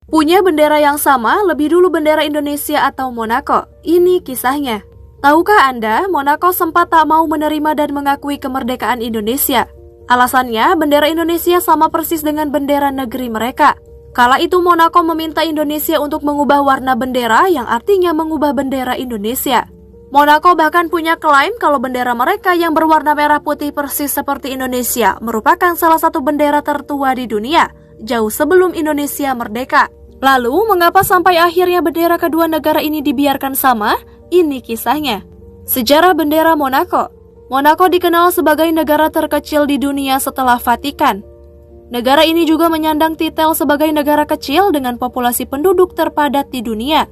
Punya bendera yang sama, lebih dulu bendera Indonesia atau Monaco. Ini kisahnya. Tahukah Anda, Monaco sempat tak mau menerima dan mengakui kemerdekaan Indonesia. Alasannya, bendera Indonesia sama persis dengan bendera negeri mereka. Kala itu Monaco meminta Indonesia untuk mengubah warna bendera yang artinya mengubah bendera Indonesia. Monaco bahkan punya klaim kalau bendera mereka yang berwarna merah putih persis seperti Indonesia merupakan salah satu bendera tertua di dunia, jauh sebelum Indonesia merdeka. Lalu, mengapa sampai akhirnya bendera kedua negara ini dibiarkan sama? Ini kisahnya. Sejarah bendera Monaco. Monaco dikenal sebagai negara terkecil di dunia setelah Vatikan. Negara ini juga menyandang titel sebagai negara kecil dengan populasi penduduk terpadat di dunia.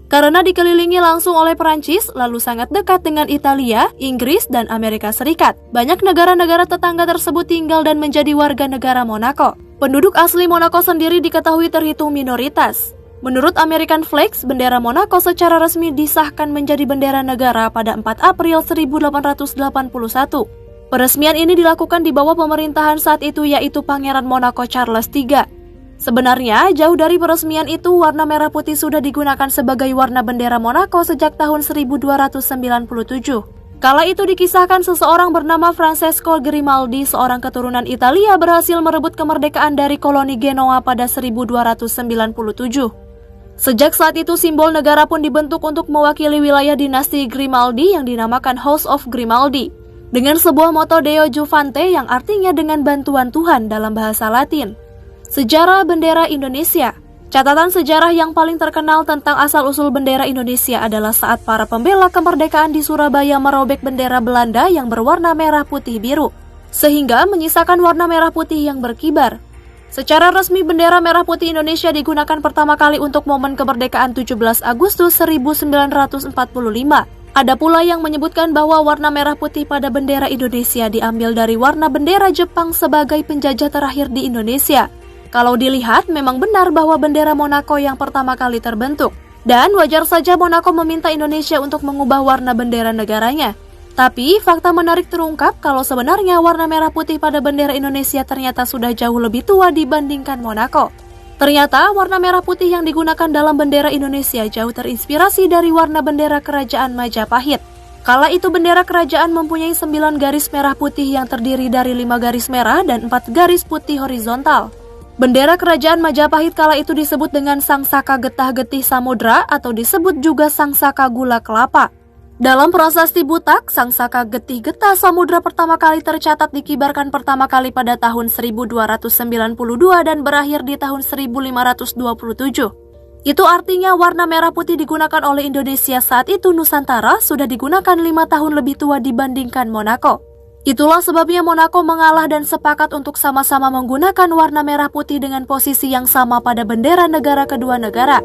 Karena dikelilingi langsung oleh Perancis, lalu sangat dekat dengan Italia, Inggris, dan Amerika Serikat. Banyak negara-negara tetangga tersebut tinggal dan menjadi warga negara Monaco. Penduduk asli Monaco sendiri diketahui terhitung minoritas. Menurut American Flags, bendera Monaco secara resmi disahkan menjadi bendera negara pada 4 April 1881. Peresmian ini dilakukan di bawah pemerintahan saat itu yaitu Pangeran Monaco Charles III. Sebenarnya, jauh dari peresmian itu, warna merah putih sudah digunakan sebagai warna bendera Monaco sejak tahun 1297. Kala itu dikisahkan seseorang bernama Francesco Grimaldi, seorang keturunan Italia, berhasil merebut kemerdekaan dari koloni Genoa pada 1297. Sejak saat itu, simbol negara pun dibentuk untuk mewakili wilayah dinasti Grimaldi yang dinamakan House of Grimaldi, dengan sebuah moto Deo Juvante yang artinya dengan bantuan Tuhan dalam bahasa Latin. Sejarah bendera Indonesia. Catatan sejarah yang paling terkenal tentang asal-usul bendera Indonesia adalah saat para pembela kemerdekaan di Surabaya merobek bendera Belanda yang berwarna merah putih biru, sehingga menyisakan warna merah putih yang berkibar. Secara resmi bendera merah putih Indonesia digunakan pertama kali untuk momen kemerdekaan 17 Agustus 1945. Ada pula yang menyebutkan bahwa warna merah putih pada bendera Indonesia diambil dari warna bendera Jepang sebagai penjajah terakhir di Indonesia. Kalau dilihat, memang benar bahwa bendera Monaco yang pertama kali terbentuk. Dan wajar saja Monaco meminta Indonesia untuk mengubah warna bendera negaranya. Tapi, fakta menarik terungkap kalau sebenarnya warna merah putih pada bendera Indonesia ternyata sudah jauh lebih tua dibandingkan Monaco. Ternyata, warna merah putih yang digunakan dalam bendera Indonesia jauh terinspirasi dari warna bendera Kerajaan Majapahit. Kala itu bendera kerajaan mempunyai 9 garis merah putih yang terdiri dari 5 garis merah dan 4 garis putih horizontal. Bendera kerajaan Majapahit kala itu disebut dengan Sangsaka Getah-Getih Samudra atau disebut juga Sangsaka Gula Kelapa. Dalam prasasti Butak, Sangsaka Getih Getah Samudra pertama kali tercatat dikibarkan pertama kali pada tahun 1292 dan berakhir di tahun 1527. Itu artinya warna merah putih digunakan oleh Indonesia saat itu Nusantara sudah digunakan 5 tahun lebih tua dibandingkan Monaco. Itulah sebabnya Monaco mengalah dan sepakat untuk sama-sama menggunakan warna merah putih dengan posisi yang sama pada bendera negara kedua negara.